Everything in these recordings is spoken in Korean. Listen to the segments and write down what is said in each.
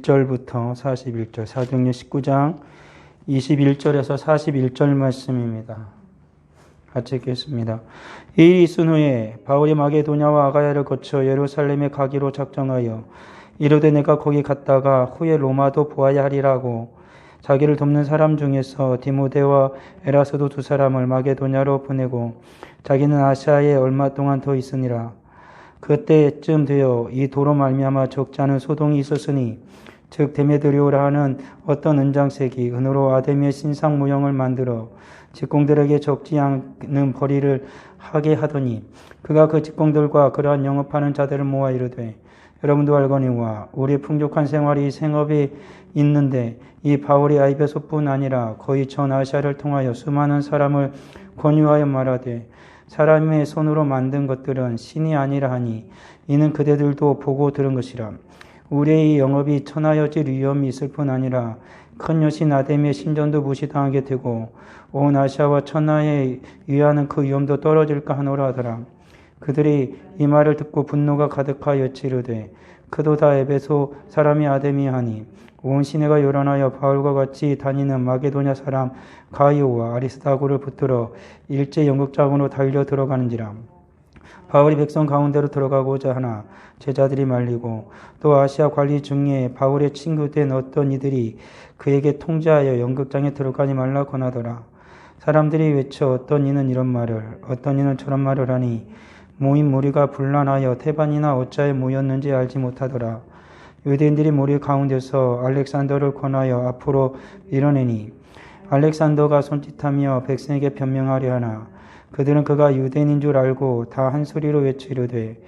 21절부터 41절, 사도행전 19장 21절에서 41절 말씀입니다. 같이 읽겠습니다. 이 일이 있은 후에 바울이 마게도냐와 아가야를 거쳐 예루살렘에 가기로 작정하여 이르되 내가 거기 갔다가 후에 로마도 보아야 하리라고 자기를 돕는 사람 중에서 디모데와 에라스도 두 사람을 마게도냐로 보내고 자기는 아시아에 얼마 동안 더 있으니라. 그때쯤 되어 이 도로 말미암아 적지 않은 소동이 있었으니 즉 데메드리오라 하는 어떤 은장색이 은으로 아데미의 신상 모형을 만들어 직공들에게 적지 않은 벌이를 하게 하더니 그가 그 직공들과 그러한 영업하는 자들을 모아 이르되 여러분도 알거니와 우리 풍족한 생활이 생업이 있는데 이 바울이 에베소뿐 아니라 거의 전 아시아를 통하여 수많은 사람을 권유하여 말하되 사람의 손으로 만든 것들은 신이 아니라 하니 이는 그대들도 보고 들은 것이라. 우리의 영업이 천하여질 위험이 있을 뿐 아니라 큰 여신 아데미의 신전도 무시당하게 되고 온 아시아와 천하에 위하는 그 위험도 떨어질까 하노라 하더라. 그들이 이 말을 듣고 분노가 가득하여 치르되 그도 다 에베소 사람이 아데미 하니 온 시내가 요란하여 바울과 같이 다니는 마게도냐 사람 가이오와 아리스다고를 붙들어 일제 연극장으로 달려 들어가는지라. 바울이 백성 가운데로 들어가고자 하나 제자들이 말리고 또 아시아 관리 중에 바울의 친구된 어떤 이들이 그에게 통제하여 연극장에 들어가지 말라 권하더라. 사람들이 외쳐 어떤 이는 이런 말을 어떤 이는 저런 말을 하니 모인 무리가 분란하여 태반이나 어찌하여 모였는지 알지 못하더라. 유대인들이 무리 가운데서 알렉산더를 권하여 앞으로 밀어내니 알렉산더가 손짓하며 백성에게 변명하려 하나 그들은 그가 유대인인 줄 알고 다 한 소리로 외치려되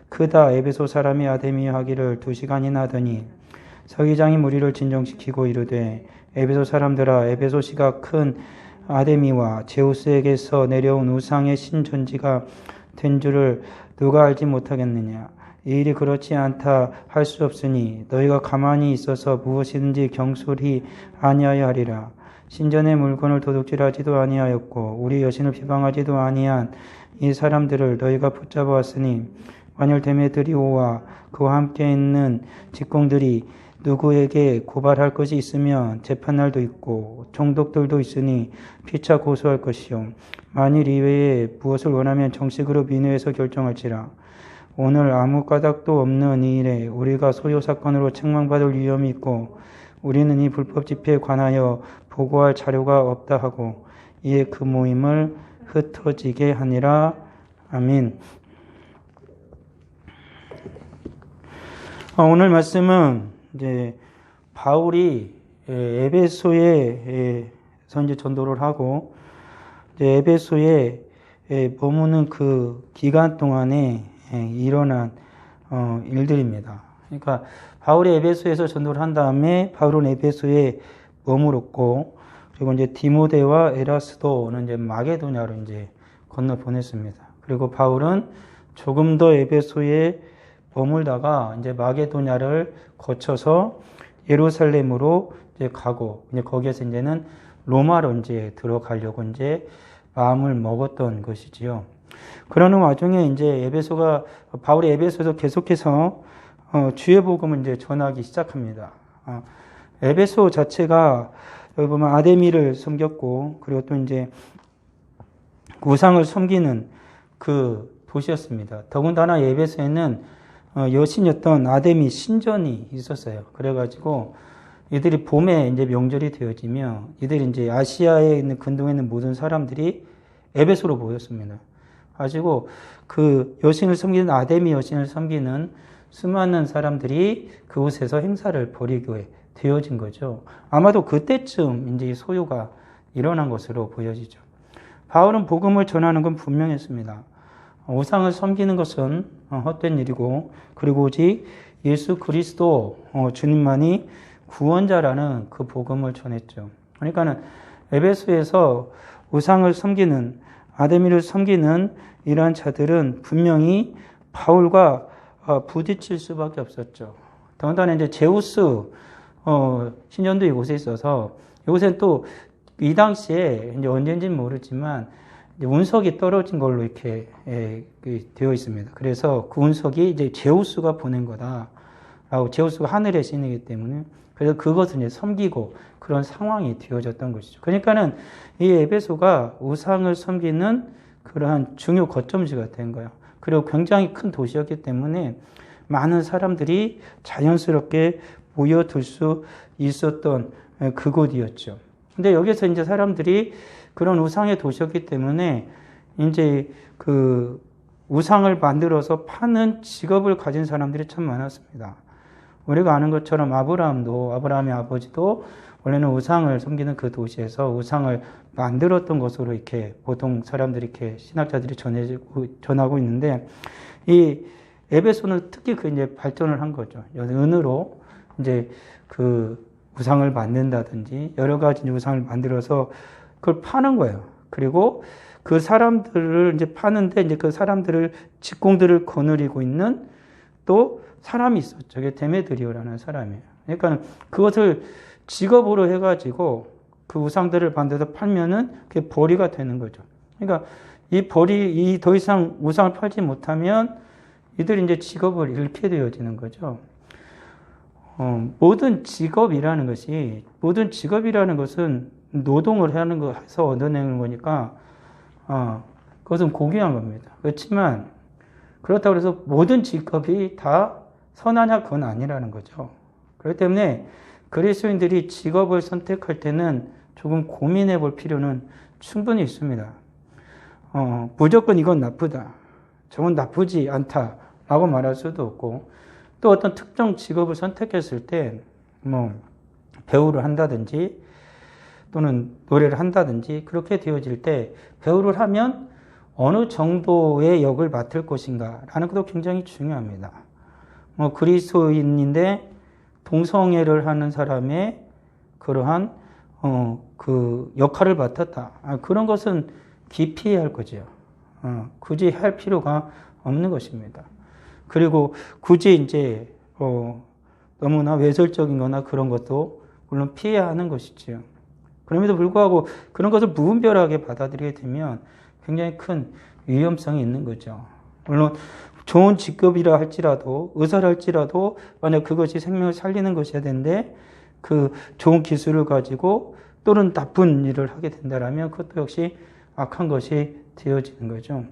그다 에베소 사람이 아데미 하기를 2시간이나 하더니 서기장이 무리를 진정시키고 이르되 에베소 사람들아 에베소시가 큰 아데미와 제우스에게서 내려온 우상의 신전지가 된 줄을 누가 알지 못하겠느냐. 이 일이 그렇지 않다 할 수 없으니 너희가 가만히 있어서 무엇이든지 경솔히 아니하여 하리라. 신전의 물건을 도둑질하지도 아니하였고 우리 여신을 비방하지도 아니한 이 사람들을 너희가 붙잡아 왔으니 만일 데메드리오와 그와 함께 있는 직공들이 누구에게 고발할 것이 있으면 재판날도 있고 총독들도 있으니 피차 고소할 것이요 만일 이외에 무엇을 원하면 정식으로 민회에서 결정할지라. 오늘 아무 까닭도 없는 이 일에 우리가 소요 사건으로 책망받을 위험이 있고 우리는 이 불법 집회에 관하여 보고할 자료가 없다 하고 이에 그 모임을 흩어지게 하니라. 아멘. 오늘 말씀은 이제 바울이 에베소에서 이제 전도를 하고 이제 에베소에 머무는 그 기간 동안에 일어난 일들입니다. 그러니까 바울이 에베소에서 전도를 한 다음에 바울은 에베소에 머물었고 그리고 이제 디모데와 에라스도는 이제 마게도냐로 이제 건너 보냈습니다. 그리고 바울은 조금 더 에베소에 머물다가 이제 마게도냐를 거쳐서 예루살렘으로 이제 가고 이제 거기에서 이제는 로마로 이제 들어가려고 이제 마음을 먹었던 것이지요. 그러는 와중에 이제 바울이 에베소에서 계속해서 주의 복음을 이제 전하기 시작합니다. 에베소 자체가 여기 보면 아데미를 섬겼고 그리고 또 이제 우상을 섬기는 그 도시였습니다. 더군다나 에베소에는 여신이었던 아데미 신전이 있었어요. 그래가지고 이들이 봄에 이제 명절이 되어지며 이들이 이제 아시아에 있는 근동에 있는 모든 사람들이 에베소로 모였습니다. 가지고 그 여신을 섬기는 아데미 여신을 섬기는 수많은 사람들이 그곳에서 행사를 벌이게 되어진 거죠. 아마도 그때쯤 이제 소요가 일어난 것으로 보여지죠. 바울은 복음을 전하는 건 분명했습니다. 우상을 섬기는 것은 헛된 일이고 그리고 오직 예수 그리스도 주님만이 구원자라는 그 복음을 전했죠. 그러니까는 에베소에서 우상을 섬기는 아데미를 섬기는 이러한 자들은 분명히 바울과 부딪힐 수밖에 없었죠. 더군다나 이제 제우스 신전도 이곳에 있어서 이곳에 또 이 당시에 이제 언제인지는 모르지만 운석이 떨어진 걸로 이렇게 되어 있습니다. 그래서 그 운석이 이제 제우스가 보낸 거다라고 제우스가 하늘의 신이기 때문에 그래서 그것을 이제 섬기고 그런 상황이 되어졌던 것이죠. 그러니까는 이 에베소가 우상을 섬기는 그러한 중요 거점지가 된 거예요. 그리고 굉장히 큰 도시였기 때문에 많은 사람들이 자연스럽게 모여들 수 있었던 그곳이었죠. 근데 여기서 이제 사람들이 그런 우상의 도시였기 때문에 이제 그 우상을 만들어서 파는 직업을 가진 사람들이 참 많았습니다. 우리가 아는 것처럼 아브라함의 아버지도 원래는 우상을 섬기는 그 도시에서 우상을 만들었던 것으로 이렇게 보통 사람들이 이렇게 신학자들이 전하고 있는데 이 에베소는 특히 그 이제 발전을 한 거죠. 은으로 이제 그 우상을 만든다든지 여러 가지 우상을 만들어서 그걸 파는 거예요. 그리고 그 사람들을 이제 파는데 이제 그 사람들을 직공들을 거느리고 있는 또 사람이 있었죠. 이게 데메드리오라는 사람이에요. 그러니까 그것을 직업으로 해가지고 그 우상들을 만들어서 팔면은 그게 벌이가 되는 거죠. 그러니까 이 더 이상 우상을 팔지 못하면 이들이 이제 직업을 잃게 되어지는 거죠. 모든 직업이라는 것은 노동을 하는 거 해서 얻어내는 거니까, 그것은 고귀한 겁니다. 그렇지만, 그렇다고 해서 모든 직업이 다 선하냐, 그건 아니라는 거죠. 그렇기 때문에 그리스도인들이 직업을 선택할 때는 조금 고민해 볼 필요는 충분히 있습니다. 무조건 이건 나쁘다. 저건 나쁘지 않다라고 말할 수도 없고, 또 어떤 특정 직업을 선택했을 때, 배우를 한다든지, 또는 노래를 한다든지, 그렇게 되어질 때, 배우를 하면 어느 정도의 역을 맡을 것인가라는 것도 굉장히 중요합니다. 그리스도인인데, 동성애를 하는 사람의 그러한, 그 역할을 맡았다. 그런 것은 기피해야 할 거죠. 굳이 할 필요가 없는 것입니다. 그리고 굳이 이제 너무나 외설적인 거나 그런 것도 물론 피해야 하는 것이지요. 그럼에도 불구하고 그런 것을 무분별하게 받아들이게 되면 굉장히 큰 위험성이 있는 거죠. 물론 좋은 직업이라 할지라도 의사라 할지라도 만약 그것이 생명을 살리는 것이어야 되는데 그 좋은 기술을 가지고 또는 나쁜 일을 하게 된다면 그것도 역시 악한 것이 되어지는 거죠.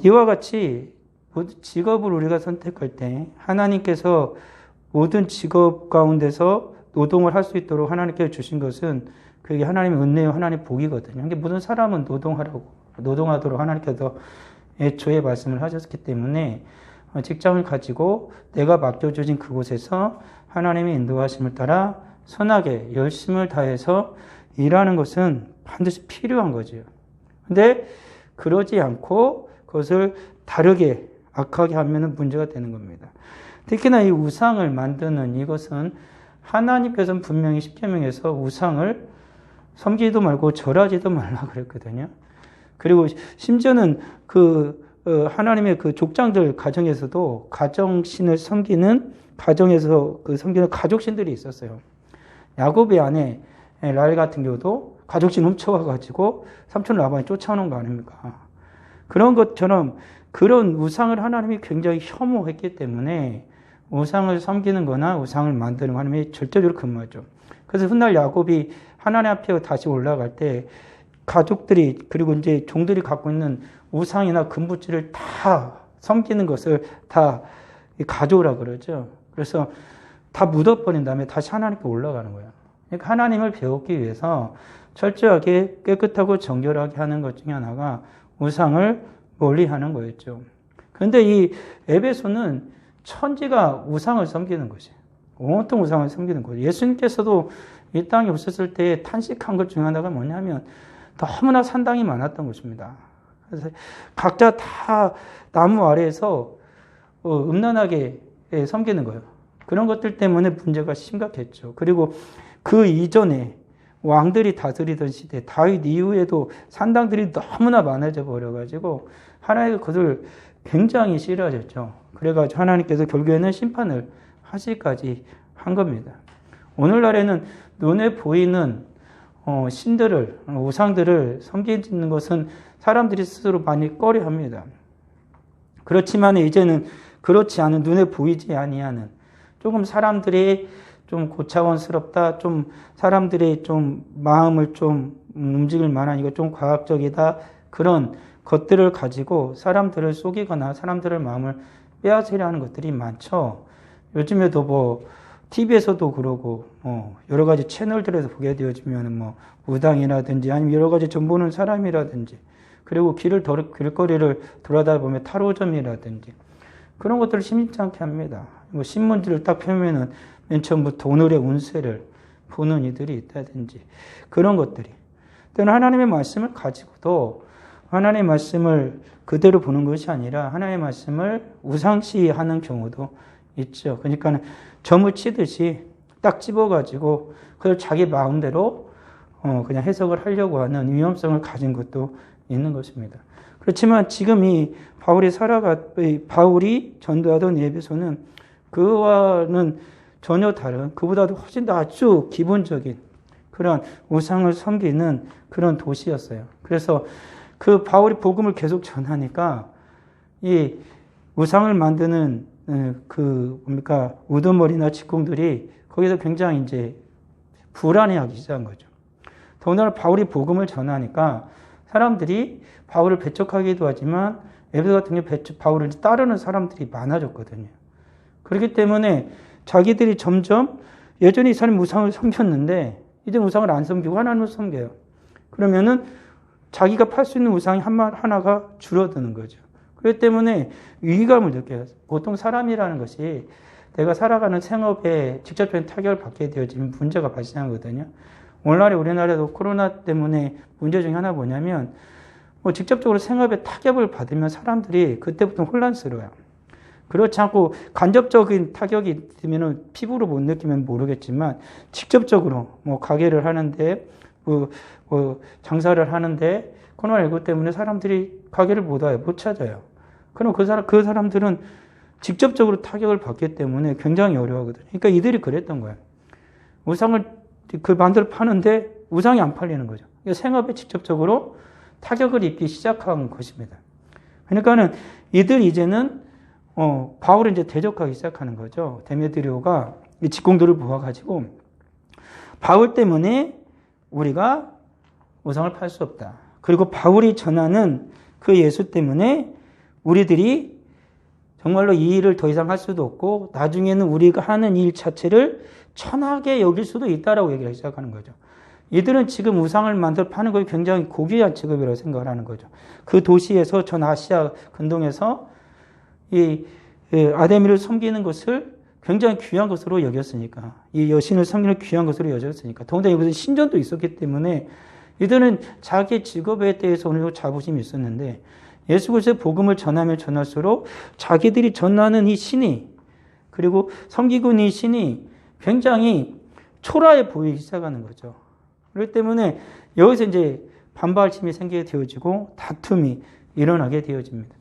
이와 같이 직업을 우리가 선택할 때 하나님께서 모든 직업 가운데서 노동을 할 수 있도록 하나님께서 주신 것은 그게 하나님의 은혜와 하나님의 복이거든요. 그러니까 모든 사람은 노동하도록 하나님께서 애초에 말씀을 하셨기 때문에 직장을 가지고 내가 맡겨주신 그곳에서 하나님의 인도하심을 따라 선하게 열심을 다해서 일하는 것은 반드시 필요한 거죠. 근데 그러지 않고 그것을 다르게 악하게 하면 문제가 되는 겁니다. 특히나 이 우상을 만드는 이것은 하나님께서는 분명히 십계명에서 우상을 섬기지도 말고 절하지도 말라 그랬거든요. 그리고 심지어는 하나님의 그 족장들 가정에서도 가정신을 섬기는 가정에서 섬기는 가족신들이 있었어요. 야곱의 아내 라헬 같은 경우도 가족신 훔쳐와가지고 삼촌 라반이 쫓아오는 거 아닙니까? 그런 것처럼 그런 우상을 하나님이 굉장히 혐오했기 때문에 우상을 섬기는 거나 우상을 만드는 거 하나님이 절대적으로 금하죠. 그래서 훗날 야곱이 하나님 앞에 다시 올라갈 때 가족들이 그리고 이제 종들이 갖고 있는 우상이나 금붙지를 다 섬기는 것을 다 가져오라 그러죠. 그래서 다 묻어버린 다음에 다시 하나님께 올라가는 거예요. 그러니까 하나님을 배우기 위해서 철저하게 깨끗하고 정결하게 하는 것 중에 하나가 우상을 멀리하는 거였죠. 그런데 이 에베소는 천지가 우상을 섬기는 것이에요. 온통 우상을 섬기는 거예요. 예수님께서도 이 땅에 오셨을 때 탄식한 것 중에 하나가 뭐냐면 너무나 산당이 많았던 것입니다. 그래서 각자 다 나무 아래에서 음란하게 섬기는 거예요. 그런 것들 때문에 문제가 심각했죠. 그리고 그 이전에 왕들이 다스리던 시대, 다윗 이후에도 산당들이 너무나 많아져 버려가지고 하나님의 그것을 굉장히 싫어하셨죠. 그래가지고 하나님께서 결국에는 심판을 하시기까지 한 겁니다. 오늘날에는 눈에 보이는 신들을, 우상들을 섬기는 것은 사람들이 스스로 많이 꺼려합니다. 그렇지만 이제는 그렇지 않은 눈에 보이지 아니하는 조금 사람들이 좀 고차원스럽다, 좀 사람들의 좀 마음을 좀 움직일 만한 이거 좀 과학적이다, 그런 것들을 가지고 사람들을 속이거나 사람들의 마음을 빼앗으려 하는 것들이 많죠. 요즘에도 뭐 TV에서도 그러고 여러 가지 채널들에서 보게 되어지면 뭐 무당이라든지 아니면 여러 가지 점 보는 사람이라든지, 그리고 길거리를 돌아다 보면 타로점이라든지 그런 것들을 심심찮게 합니다. 뭐 신문들을 딱 펴면은 맨 처음부터 오늘의 운세를 보는 이들이 있다든지 그런 것들이, 또는 하나님의 말씀을 가지고도 하나님의 말씀을 그대로 보는 것이 아니라 하나님의 말씀을 우상시하는 경우도 있죠. 그러니까 점을 치듯이 딱 집어가지고 그걸 자기 마음대로 그냥 해석을 하려고 하는 위험성을 가진 것도 있는 것입니다. 그렇지만 지금 이 바울이 전도하던 에베소는 그와는 전혀 다른, 그보다도 훨씬 더 아주 기본적인 그런 우상을 섬기는 그런 도시였어요. 그래서 그 바울이 복음을 계속 전하니까 이 우상을 만드는 우두머리나 직공들이 거기서 굉장히 이제 불안해하기 시작한 거죠. 더군다나 바울이 복음을 전하니까 사람들이 바울을 배척하기도 하지만 에베소 같은 경우 바울을 따르는 사람들이 많아졌거든요. 그렇기 때문에 자기들이 점점 예전에 이 사람이 우상을 섬겼는데 이제 우상을 안 섬기고 하나님을 섬겨요. 그러면은 자기가 팔 수 있는 우상이 하나가 줄어드는 거죠. 그렇기 때문에 위기감을 느껴요. 보통 사람이라는 것이 내가 살아가는 생업에 직접적인 타격을 받게 되어지면 문제가 발생하거든요. 오늘날에 우리나라도 코로나 때문에 문제 중에 하나 뭐냐면 직접적으로 생업에 타격을 받으면 사람들이 그때부터 혼란스러워요. 그렇지 않고 간접적인 타격이 되면 피부로 못 느끼면 모르겠지만 직접적으로 가게를 하는데 장사를 하는데 코로나19 때문에 사람들이 가게를 못 찾아요. 그럼 그 사람들은 직접적으로 타격을 받기 때문에 굉장히 어려워하거든요. 그러니까 이들이 그랬던 거예요. 우상을 만들어 파는데 우상이 안 팔리는 거죠. 생업에 직접적으로 타격을 입기 시작한 것입니다. 그러니까는 이제는 바울을 이제 대적하기 시작하는 거죠. 데메드리오가 이 직공들을 모아가지고 바울 때문에 우리가 우상을 팔 수 없다. 그리고 바울이 전하는 그 예수 때문에 우리들이 정말로 이 일을 더 이상 할 수도 없고 나중에는 우리가 하는 일 자체를 천하게 여길 수도 있다라고 얘기를 시작하는 거죠. 이들은 지금 우상을 만들어 파는 것이 굉장히 고귀한 직업이라고 생각을 하는 거죠. 그 도시에서 전 아시아 근동에서 이 아데미를 섬기는 것을 굉장히 귀한 것으로 여겼으니까, 이 여신을 섬기는 귀한 것으로 여겼으니까, 더군다나 이것은 신전도 있었기 때문에 이들은 자기 직업에 대해서 어느 정도 자부심이 있었는데 예수 그리스도의 복음을 전하면 전할수록 자기들이 전하는 이 신이, 그리고 섬기고 있는 이 신이 굉장히 초라해 보이기 시작하는 거죠. 그렇기 때문에 여기서 이제 반발심이 생기게 되어지고 다툼이 일어나게 되어집니다.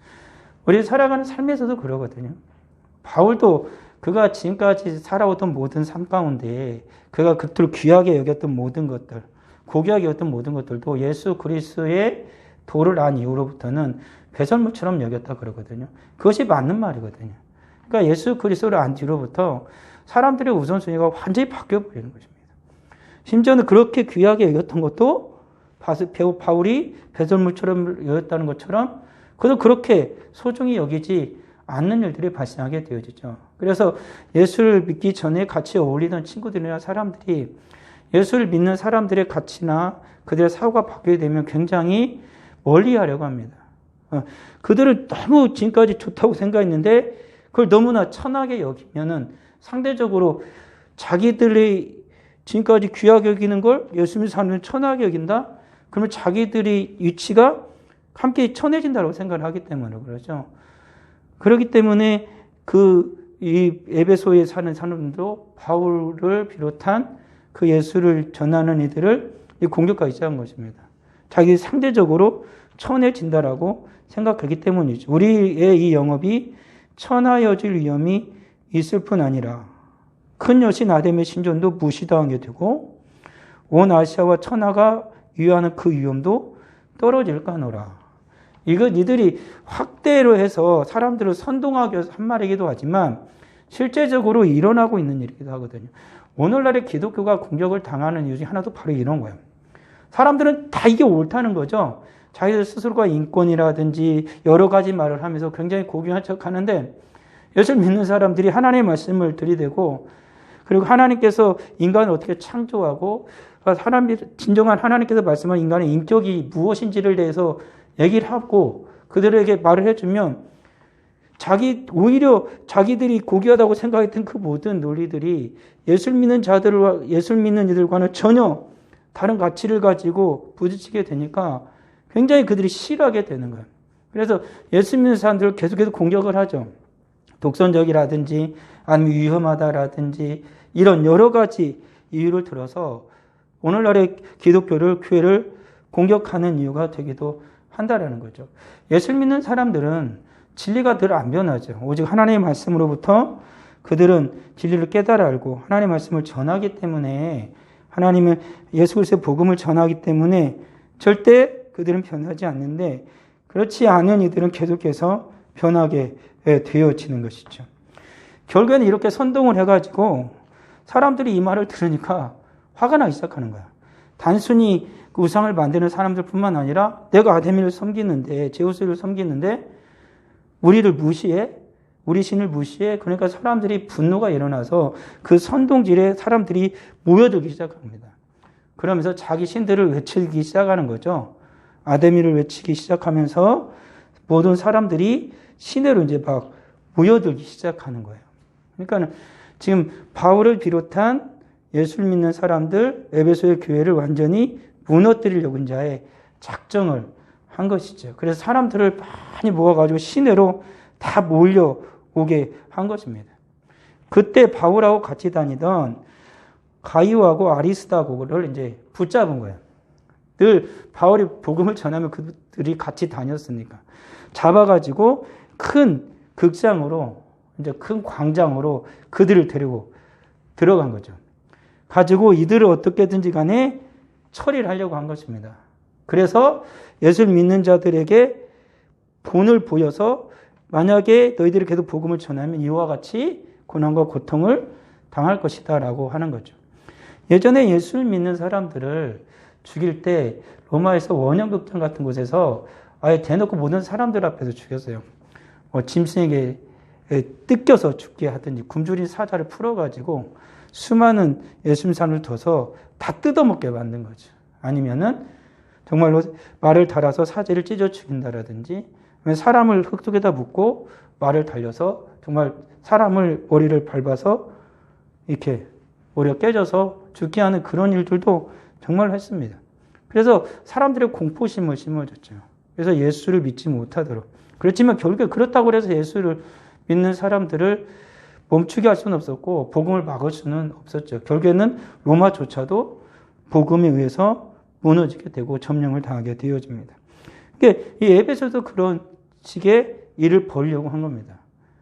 우리 살아가는 삶에서도 그러거든요. 바울도 그가 지금까지 살아오던 모든 삶 가운데 그가 그토록 귀하게 여겼던 모든 것들, 고귀하게 여겼던 모든 것들도 예수 그리스도의 도를 안 이후로부터는 배설물처럼 여겼다 그러거든요. 그것이 맞는 말이거든요. 그러니까 예수 그리스도를 안 뒤로부터 사람들의 우선순위가 완전히 바뀌어버리는 것입니다. 심지어는 그렇게 귀하게 여겼던 것도 바울이 배설물처럼 여겼다는 것처럼 그도 그렇게 소중히 여기지 않는 일들이 발생하게 되어지죠. 그래서 예수를 믿기 전에 같이 어울리던 친구들이나 사람들이 예수를 믿는 사람들의 가치나 그들의 사고가 바뀌게 되면 굉장히 멀리 하려고 합니다. 그들은 너무 지금까지 좋다고 생각했는데 그걸 너무나 천하게 여기면은 상대적으로 자기들이 지금까지 귀하게 여기는 걸 예수 믿는 사람들은 천하게 여긴다? 그러면 자기들의 위치가 함께 천해진다고 생각을 하기 때문에 그러죠. 그렇기 때문에 이 에베소에 사는 사람들도 바울을 비롯한 그 예수를 전하는 이들을 공격하기 시작한 것입니다. 자기 상대적으로 천해진다라고 생각하기 때문이죠. 우리의 이 영업이 천하여질 위험이 있을 뿐 아니라 큰 여신 아담의 신전도 무시당하게 되고 온 아시아와 천하가 위하는 그 위험도 떨어질까 하노라. 이들이 확대로 해서 사람들을 선동하기 위해서 한 말이기도 하지만 실제적으로 일어나고 있는 일이기도 하거든요. 오늘날의 기독교가 공격을 당하는 이유 중에 하나도 바로 이런 거예요. 사람들은 다 이게 옳다는 거죠. 자기들 스스로가 인권이라든지 여러 가지 말을 하면서 굉장히 고귀한 척 하는데, 예수를 믿는 사람들이 하나님의 말씀을 들이대고, 그리고 하나님께서 인간을 어떻게 창조하고, 진정한 하나님께서 말씀한 인간의 인격이 무엇인지를 대해서 얘기를 하고 그들에게 말을 해주면, 오히려 자기들이 고귀하다고 생각했던 그 모든 논리들이 예수를 믿는 이들과는 전혀 다른 가치를 가지고 부딪히게 되니까 굉장히 그들이 싫어하게 되는 거예요. 그래서 예수 믿는 사람들을 계속해서 공격을 하죠. 독선적이라든지 아니면 위험하다라든지 이런 여러 가지 이유를 들어서 오늘날의 기독교를, 교회를 공격하는 이유가 되기도 한다라는 거죠. 예수를 믿는 사람들은 진리가 늘 안 변하죠. 오직 하나님의 말씀으로부터 그들은 진리를 깨달아 알고 하나님의 말씀을 전하기 때문에, 하나님은 예수 그리스도의 복음을 전하기 때문에 절대 그들은 변하지 않는데, 그렇지 않은 이들은 계속해서 변하게 되어지는 것이죠. 결국에는 이렇게 선동을 해가지고 사람들이 이 말을 들으니까 화가 나기 시작하는 거야. 단순히 그 우상을 만드는 사람들뿐만 아니라 내가 아데미를 섬기는데, 제우스를 섬기는데 우리를 무시해? 우리 신을 무시해? 그러니까 사람들이 분노가 일어나서 그 선동질에 사람들이 모여들기 시작합니다. 그러면서 자기 신들을 외치기 시작하는 거죠. 아데미를 외치기 시작하면서 모든 사람들이 신으로 이제 막 모여들기 시작하는 거예요. 그러니까 지금 바울을 비롯한 예수를 믿는 사람들, 에베소의 교회를 완전히 무너뜨리려고 이제 작정을 한 것이죠. 그래서 사람들을 많이 모아가지고 시내로 다 몰려오게 한 것입니다. 그때 바울하고 같이 다니던 가이오하고 아리스다고를 이제 붙잡은 거예요. 늘 바울이 복음을 전하면 그들이 같이 다녔으니까. 잡아가지고 큰 극장으로, 이제 큰 광장으로 그들을 데리고 들어간 거죠. 가지고 이들을 어떻게든지 간에 처리를 하려고 한 것입니다. 그래서 예수를 믿는 자들에게 본을 보여서 만약에 너희들이 계속 복음을 전하면 이와 같이 고난과 고통을 당할 것이다 라고 하는 거죠. 예전에 예수를 믿는 사람들을 죽일 때 로마에서 원형극장 같은 곳에서 아예 대놓고 모든 사람들 앞에서 죽였어요. 짐승에게 뜯겨서 죽게 하든지 굶주린 사자를 풀어가지고 수많은 예수 믿는 사람을 둬서 다 뜯어먹게 만든 거죠. 아니면은 정말로 말을 달아서 사제를 찢어 죽인다라든지, 사람을 흙 속에다 묻고 말을 달려서 정말 사람을 머리를 밟아서 이렇게 머리가 깨져서 죽게 하는 그런 일들도 정말 했습니다. 그래서 사람들의 공포심을 심어줬죠. 그래서 예수를 믿지 못하도록. 그렇지만 결국에 그렇다고 해서 예수를 믿는 사람들을 멈추게 할 수는 없었고 복음을 막을 수는 없었죠. 결국에는 로마조차도 복음에 의해서 무너지게 되고 점령을 당하게 되어집니다. 그러니까 이 에베소도 그런 식의 일을 벌이려고 한 겁니다.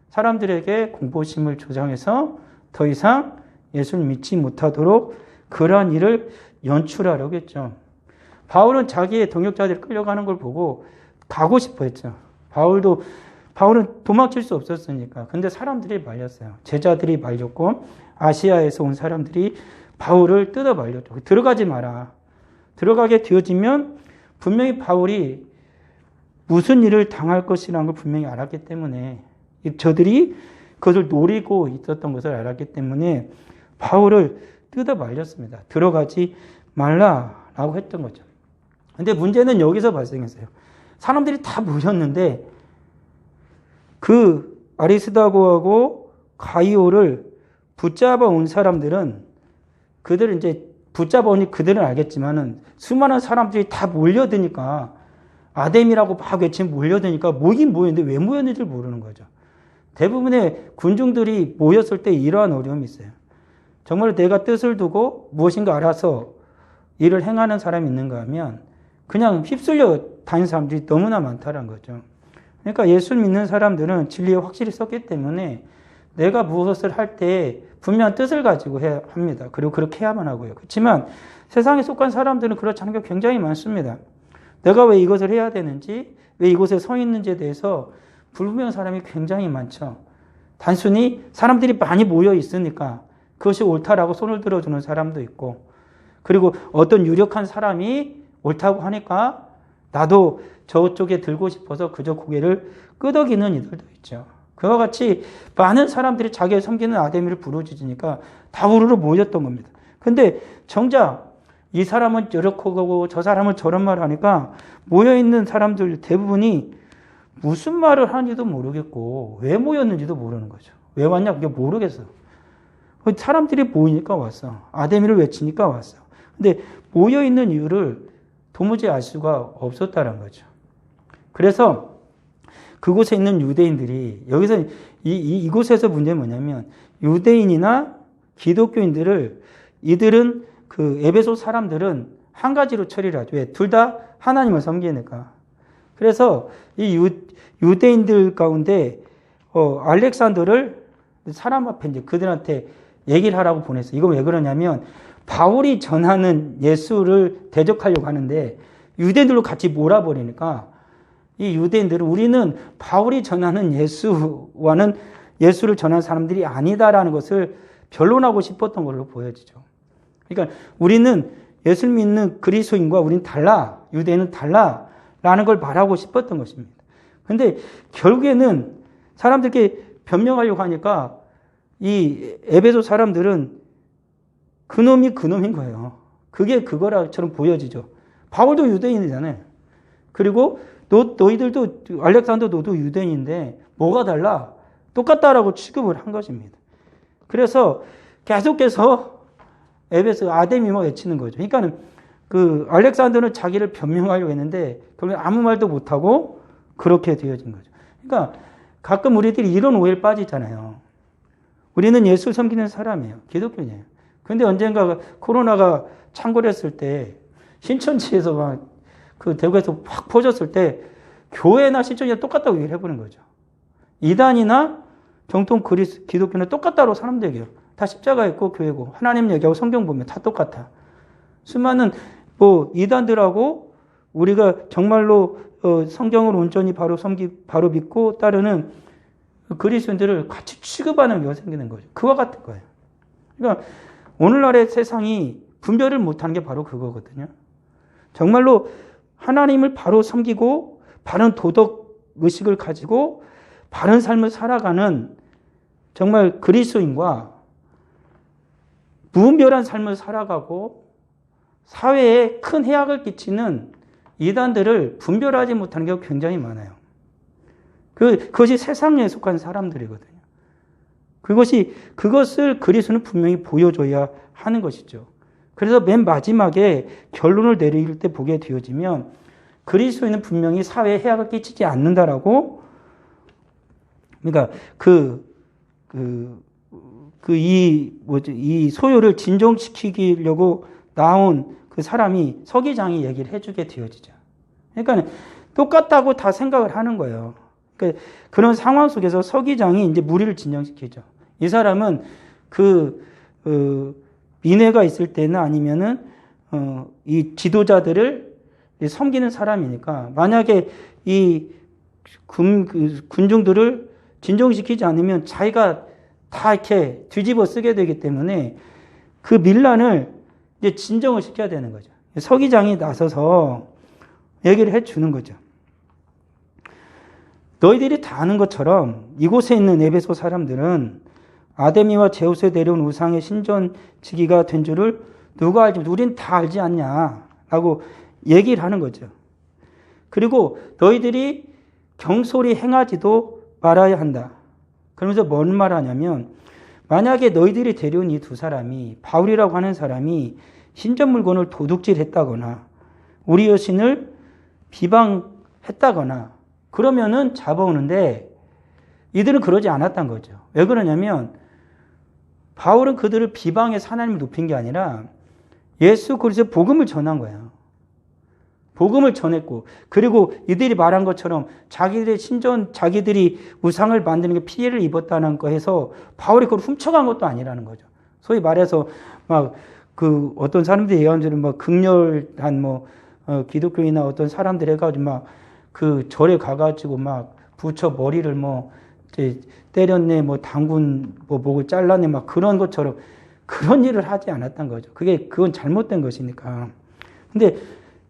사람들에게 공포심을 조장해서 더 이상 예수를 믿지 못하도록 그러한 일을 연출하려고 했죠. 바울은 자기의 동역자들이 끌려가는 걸 보고 가고 싶어 했죠. 바울은 도망칠 수 없었으니까. 근데 사람들이 말렸어요. 제자들이 말렸고 아시아에서 온 사람들이 바울을 뜯어 말렸죠. 들어가지 마라. 들어가게 되어지면 분명히 바울이 무슨 일을 당할 것이라는 걸 분명히 알았기 때문에, 저들이 그것을 노리고 있었던 것을 알았기 때문에 바울을 뜯어 말렸습니다. 들어가지 말라라고 했던 거죠. 근데 문제는 여기서 발생했어요. 사람들이 다 모였는데 그 아리스다고하고 가이오를 붙잡아 온 사람들은, 그들은 이제 붙잡아 오니 그들은 알겠지만은 수많은 사람들이 다 몰려드니까, 아뎀이라고 막 외치면 몰려드니까 모이긴 모였는데 왜 모였는지 모르는 거죠. 대부분의 군중들이 모였을 때 이러한 어려움이 있어요. 정말 내가 뜻을 두고 무엇인가 알아서 일을 행하는 사람이 있는가 하면 그냥 휩쓸려 다니는 사람들이 너무나 많다는 거죠. 그러니까 예수를 믿는 사람들은 진리에 확실히 섰기 때문에 내가 무엇을 할 때 분명한 뜻을 가지고 해야 합니다. 그리고 그렇게 해야만 하고요. 그렇지만 세상에 속한 사람들은 그렇지 않은 게 굉장히 많습니다. 내가 왜 이것을 해야 되는지, 왜 이곳에 서 있는지에 대해서 불분명한 사람이 굉장히 많죠. 단순히 사람들이 많이 모여 있으니까 그것이 옳다라고 손을 들어주는 사람도 있고, 그리고 어떤 유력한 사람이 옳다고 하니까 나도 저쪽에 들고 싶어서 그저 고개를 끄덕이는 이들도 있죠. 그와 같이 많은 사람들이 자기를 섬기는 아데미를 부르짖으니까 다 우르르 모였던 겁니다. 근데 정작 이 사람은 이렇게 하고 저 사람은 저런 말을 하니까 모여있는 사람들 대부분이 무슨 말을 하는지도 모르겠고 왜 모였는지도 모르는 거죠. 왜 왔냐? 그게 모르겠어. 사람들이 모이니까 왔어. 아데미를 외치니까 왔어. 근데 모여있는 이유를 도무지 알 수가 없었다는 거죠. 그래서 그곳에 있는 유대인들이, 여기서 이곳에서 문제는 뭐냐면 유대인이나 기독교인들을, 이들은 그 에베소 사람들은 한 가지로 처리를 하죠. 왜? 둘 다 하나님을 섬기니까. 그래서 이 유대인들 가운데 알렉산더를 사람 앞에 이제 그들한테 얘기를 하라고 보냈어요. 이거 왜 그러냐면 바울이 전하는 예수를 대적하려고 하는데 유대인들로 같이 몰아버리니까 이 유대인들은 우리는 바울이 전하는 예수와는 예수를 전하는 사람들이 아니다라는 것을 변론하고 싶었던 걸로 보여지죠. 그러니까 우리는 예수를 믿는 그리스도인과 우리는 달라, 유대인은 달라라는 걸 말하고 싶었던 것입니다. 그런데 결국에는 사람들께 변명하려고 하니까 이 에베소 사람들은 그놈이 그놈인 거예요. 그게 그거라처럼 보여지죠. 바울도 유대인이잖아요. 그리고 너희들도, 알렉산더 너도 유대인인데 뭐가 달라? 똑같다라고 취급을 한 것입니다. 그래서 계속해서 에베소 아데미만 외치는 거죠. 그러니까는 그 알렉산더는 자기를 변명하려고 했는데 결국 아무 말도 못하고 그렇게 되어진 거죠. 그러니까 가끔 우리들이 이런 오해를 빠지잖아요. 우리는 예수를 섬기는 사람이에요. 기독교인이에요. 그런데 언젠가 코로나가 창궐했을 때 신천지에서 막 그 대구에서 확 퍼졌을 때 교회나 신천지가 똑같다고 얘기를 해보는 거죠. 이단이나 정통 기독교는 똑같다고 사람들 얘기해요. 다 십자가 있고 교회고 하나님 얘기하고 성경 보면 다 똑같아. 수많은 이단들하고 우리가 정말로 성경을 온전히 바로 믿고 따르는 그리스도인들을 같이 취급하는 경우가 생기는 거죠. 그와 같은 거예요. 그러니까 오늘날의 세상이 분별을 못하는 게 바로 그거거든요. 정말로 하나님을 바로 섬기고 바른 도덕 의식을 가지고 바른 삶을 살아가는 정말 그리스도인과 무분별한 삶을 살아가고 사회에 큰 해악을 끼치는 이단들을 분별하지 못하는 경우가 굉장히 많아요. 그것이 세상에 속한 사람들이거든요. 그것을 그리스도는 분명히 보여줘야 하는 것이죠. 그래서 맨 마지막에 결론을 내릴 때 보게 되어지면 그리스도인은 분명히 사회에 해악을 끼치지 않는다라고, 그러니까 이 소요를 진정시키려고 나온 그 사람이 서기장이 얘기를 해주게 되어지죠. 그러니까 똑같다고 다 생각을 하는 거예요. 그러니까 그런 상황 속에서 서기장이 이제 무리를 진정시키죠. 이 사람은 민회가 있을 때는 아니면은 이 지도자들을 섬기는 사람이니까 만약에 이 군중들을 진정시키지 않으면 자기가 다 이렇게 뒤집어 쓰게 되기 때문에 그 밀란을 이제 진정을 시켜야 되는 거죠. 서기장이 나서서 얘기를 해주는 거죠. 너희들이 다 아는 것처럼 이곳에 있는 에베소 사람들은 아데미와 제우스에 내려온 우상의 신전지기가 된 줄을 누가 알지? 우린 다 알지 않냐라고 얘기를 하는 거죠. 그리고 너희들이 경솔히 행하지도 말아야 한다. 그러면서 뭔 말하냐면 만약에 너희들이 데려온 이 두 사람이, 바울이라고 하는 사람이 신전 물건을 도둑질했다거나 우리 여신을 비방했다거나 그러면은 잡아오는데 이들은 그러지 않았던 거죠. 왜 그러냐면 바울은 그들을 비방해서 하나님을 높인 게 아니라 예수 그리스도의 복음을 전한 거예요. 복음을 전했고, 그리고 이들이 말한 것처럼 자기들의 신전, 자기들이 우상을 만드는 게 피해를 입었다는 거에서 바울이 그걸 훔쳐간 것도 아니라는 거죠. 소위 말해서 어떤 사람들이 얘기하는 대로 극렬한 기독교인이나 어떤 사람들 해가지고 절에 가가지고 부처 머리를 때렸네, 뭐 당군 뭐 목을 잘랐네, 막 그런 것처럼 그런 일을 하지 않았던 거죠. 그건 잘못된 것이니까. 근데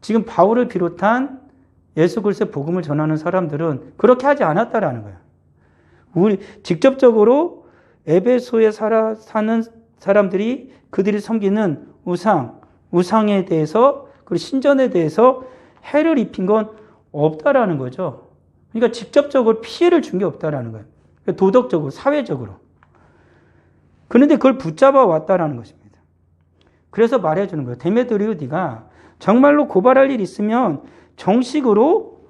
지금 바울을 비롯한 예수 그리스도의 복음을 전하는 사람들은 그렇게 하지 않았다라는 거예요. 우리 직접적으로 에베소에 사는 사람들이 그들이 섬기는 우상에 대해서 그리고 신전에 대해서 해를 입힌 건 없다라는 거죠. 그러니까 직접적으로 피해를 준 게 없다라는 거예요. 도덕적으로, 사회적으로. 그런데 그걸 붙잡아 왔다라는 것입니다. 그래서 말해주는 거예요. 데메드리오, 네가 정말로 고발할 일 있으면 정식으로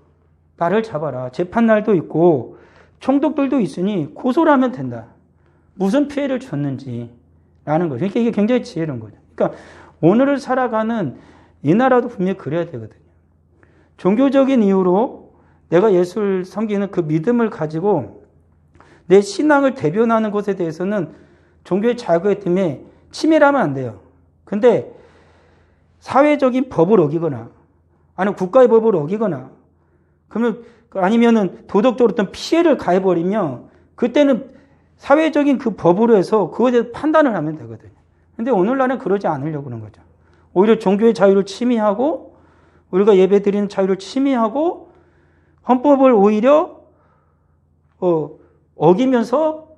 나를 잡아라. 재판날도 있고 총독들도 있으니 고소를 하면 된다. 무슨 피해를 줬는지 라는 거죠. 그러니까 이게 굉장히 지혜로운 거죠. 그러니까 오늘을 살아가는 이 나라도 분명히 그래야 되거든요. 종교적인 이유로 내가 예수를 섬기는 그 믿음을 가지고 내 신앙을 대변하는 것에 대해서는 종교의 자유에 때문에 침해를 하면 안 돼요. 근데 사회적인 법을 어기거나 아니면 국가의 법을 어기거나 그러면 아니면은 도덕적으로 어떤 피해를 가해버리면 그때는 사회적인 그 법으로 해서 그거에 대해서 판단을 하면 되거든요. 근데 오늘날은 그러지 않으려고 하는 거죠. 오히려 종교의 자유를 침해하고 우리가 예배드리는 자유를 침해하고 헌법을 오히려 어기면서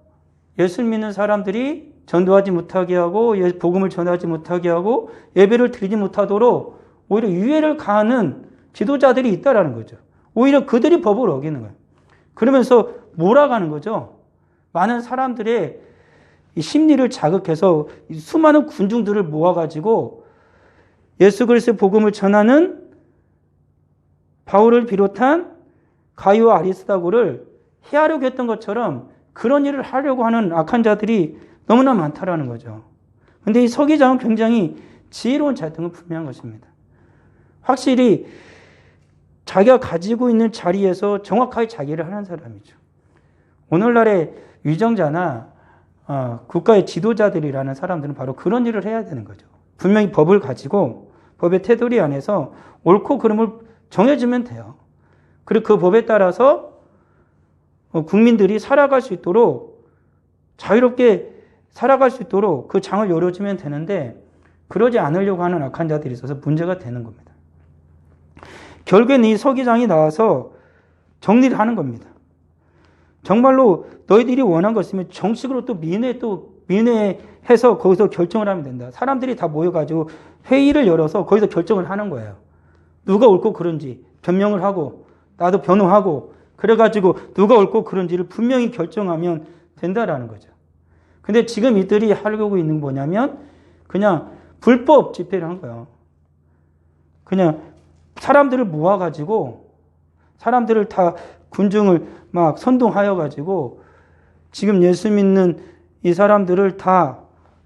예수를 믿는 사람들이 전도하지 못하게 하고 복음을 전하지 못하게 하고 예배를 드리지 못하도록 오히려 유해를 가하는 지도자들이 있다라는 거죠. 오히려 그들이 법을 어기는 거예요. 그러면서 몰아가는 거죠. 많은 사람들의 심리를 자극해서 수많은 군중들을 모아가지고 예수 그리스도의 복음을 전하는 바울을 비롯한 가이와 아리스다고를 해하려고 했던 것처럼 그런 일을 하려고 하는 악한 자들이 너무나 많다라는 거죠. 그런데 이 서기장은 굉장히 지혜로운 자였던 건 분명한 것입니다. 확실히 자기가 가지고 있는 자리에서 정확하게 자기를 하는 사람이죠. 오늘날의 위정자나 국가의 지도자들이라는 사람들은 바로 그런 일을 해야 되는 거죠. 분명히 법을 가지고 법의 테두리 안에서 옳고 그름을 정해주면 돼요. 그리고 그 법에 따라서 국민들이 살아갈 수 있도록 자유롭게 살아갈 수 있도록 그 장을 열어주면 되는데 그러지 않으려고 하는 악한 자들이 있어서 문제가 되는 겁니다. 결국엔 이 서기장이 나와서 정리를 하는 겁니다. 정말로 너희들이 원한 거 있으면 정식으로 또 민회해서 거기서 결정을 하면 된다. 사람들이 다 모여가지고 회의를 열어서 거기서 결정을 하는 거예요. 누가 옳고 그른지 변명을 하고 나도 변호하고 그래가지고 누가 옳고 그른지를 분명히 결정하면 된다라는 거죠. 근데 지금 이들이 하려고 있는 뭐냐면 그냥 불법 집회를 한 거예요. 그냥 사람들을 모아가지고 사람들을 다 군중을 막 선동하여가지고 지금 예수 믿는 이 사람들을 다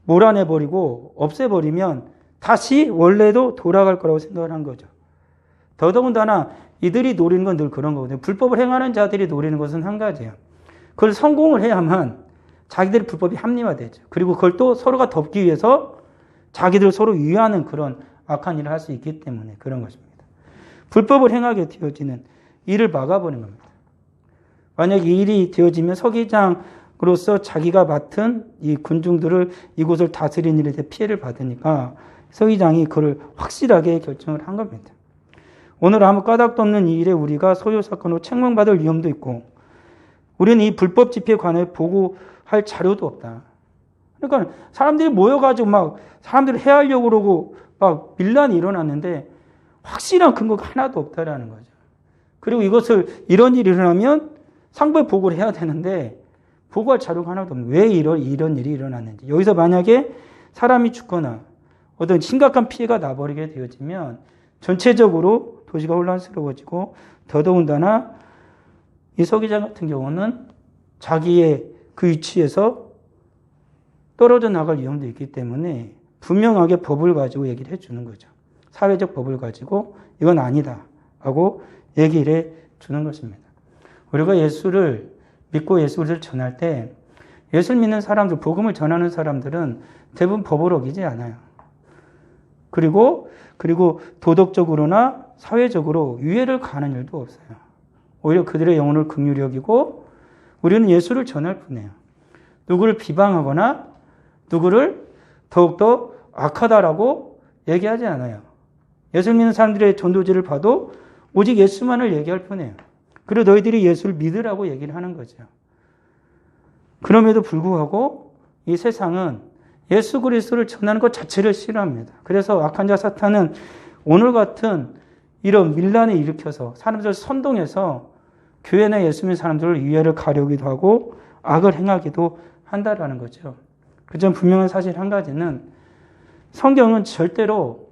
몰아내버리고 없애버리면 다시 원래도 돌아갈 거라고 생각을 한 거죠. 더더군다나 이들이 노리는 건 늘 그런 거거든요. 불법을 행하는 자들이 노리는 것은 한 가지예요. 그걸 성공을 해야만 자기들의 불법이 합리화되죠. 그리고 그걸 또 서로가 덮기 위해서 자기들 서로 유의하는 그런 악한 일을 할 수 있기 때문에 그런 것입니다. 불법을 행하게 되어지는 일을 막아버리는 겁니다. 만약 이 일이 되어지면 서기장으로서 자기가 맡은 이 군중들을 이곳을 다스리는 일에 대해 피해를 받으니까 서기장이 그걸 확실하게 결정을 한 겁니다. 오늘 아무 까닭도 없는 이 일에 우리가 소요 사건으로 책망받을 위험도 있고 우리는 이 불법 집회에 관해 보고할 자료도 없다. 그러니까 사람들이 모여가지고 막 사람들을 해하려고 그러고 막 밀란이 일어났는데 확실한 근거가 하나도 없다라는 거죠. 그리고 이런 일이 일어나면 상부에 보고를 해야 되는데 보고할 자료가 하나도 없는 왜 이런 일이 일어났는지. 여기서 만약에 사람이 죽거나 어떤 심각한 피해가 나버리게 되어지면 전체적으로 도시가 혼란스러워지고 더더군다나 이 서기장 같은 경우는 자기의 그 위치에서 떨어져 나갈 위험도 있기 때문에 분명하게 법을 가지고 얘기를 해주는 거죠. 사회적 법을 가지고 이건 아니다 하고 얘기를 해주는 것입니다. 우리가 예수를 믿고 예수를 전할 때 예수를 믿는 사람들, 복음을 전하는 사람들은 대부분 법을 어기지 않아요. 그리고 도덕적으로나 사회적으로 유해를 가하는 일도 없어요. 오히려 그들의 영혼을 긍휼히 여기고 우리는 예수를 전할 뿐이에요. 누구를 비방하거나 누구를 더욱더 악하다라고 얘기하지 않아요. 예수를 믿는 사람들의 전도지를 봐도 오직 예수만을 얘기할 뿐이에요. 그리고 너희들이 예수를 믿으라고 얘기를 하는 거죠. 그럼에도 불구하고 이 세상은 예수 그리스도를 전하는 것 자체를 싫어합니다. 그래서 악한 자 사탄은 오늘 같은 이런 밀란을 일으켜서 사람들을 선동해서 교회 내 예수 믿는 사람들을 위해를 가려기도 하고 악을 행하기도 한다라는 거죠. 그전 분명한 사실 한 가지는 성경은 절대로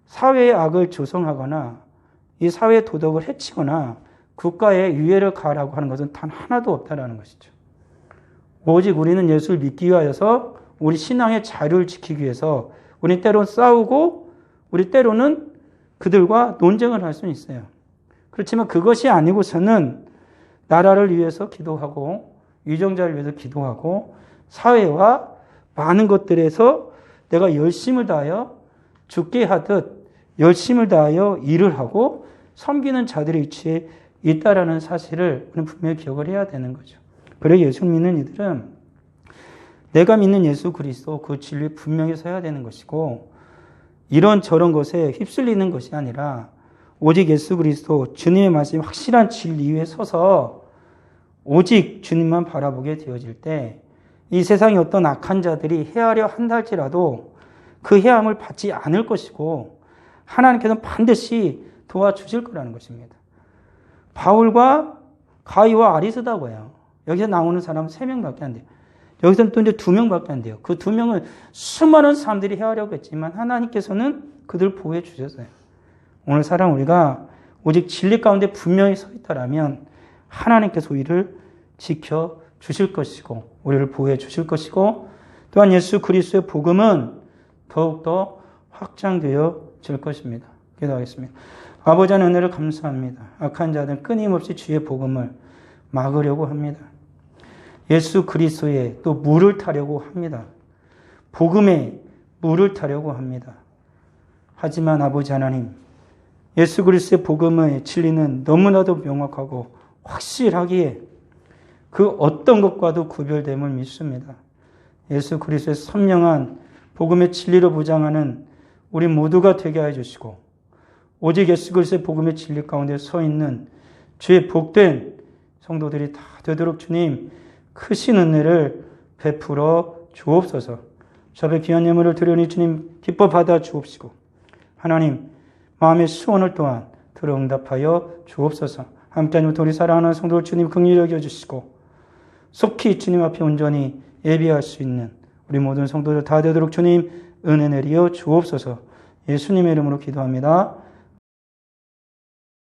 사회의 악을 조성하거나 이 사회의 도덕을 해치거나 국가의 유해를 가하라고 하는 것은 단 하나도 없다라는 것이죠. 오직 우리는 예수를 믿기 위하여서 우리 신앙의 자유를 지키기 위해서 우리 때로는 싸우고 우리 때로는 그들과 논쟁을 할 수는 있어요. 그렇지만 그것이 아니고서는 나라를 위해서 기도하고 위정자를 위해서 기도하고 사회와 많은 것들에서 내가 열심을 다하여 죽게 하듯 열심을 다하여 일을 하고 섬기는 자들의 위치에 있다라는 사실을 우리는 분명히 기억을 해야 되는 거죠. 그래 예수 믿는 이들은 내가 믿는 예수 그리스도 그 진리에 분명히 서야 되는 것이고 이런 저런 것에 휩쓸리는 것이 아니라 오직 예수 그리스도 주님의 말씀이 확실한 진리 위에 서서 오직 주님만 바라보게 되어질 때 이 세상의 어떤 악한 자들이 해하려 한다 할지라도 그 해함을 받지 않을 것이고 하나님께서는 반드시 도와주실 거라는 것입니다. 바울과 가이와 아리스다고요. 여기서 나오는 사람은 3명밖에 안 돼요. 여기서는 또 이제 2명밖에 안 돼요. 그 2명을 수많은 사람들이 해하려고 했지만 하나님께서는 그들을 보호해 주셨어요. 오늘 사람 우리가 오직 진리 가운데 분명히 서 있다라면 하나님께서 우리를 지켜 주실 것이고 우리를 보호해 주실 것이고 또한 예수 그리스도의 복음은 더욱더 확장되어질 것입니다. 기도하겠습니다. 아버지 하나님 은혜를 감사합니다. 악한 자들은 끊임없이 주의 복음을 막으려고 합니다. 예수 그리스도에 또 물을 타려고 합니다. 복음에 물을 타려고 합니다. 하지만 아버지 하나님, 예수 그리스도의 복음의 진리는 너무나도 명확하고 확실하기에 그 어떤 것과도 구별됨을 믿습니다. 예수 그리스도의 선명한 복음의 진리로 보장하는 우리 모두가 되게 해 주시고 오직 예수 그리스도의 복음의 진리 가운데 서 있는 주의 복된 성도들이 다 되도록 주님 크신 은혜를 베풀어 주옵소서. 저의 귀한 예물을 드려니 주님 기뻐 받아 주옵시고 하나님 마음의 소원을 또한 들어 응답하여 주옵소서. 함께하는 우리 사랑하는 성도들 주님 긍휼히 여겨주시고 속히 주님 앞에 온전히 예비할 수 있는 우리 모든 성도들 다 되도록 주님 은혜 내리어 주옵소서. 예수님의 이름으로 기도합니다.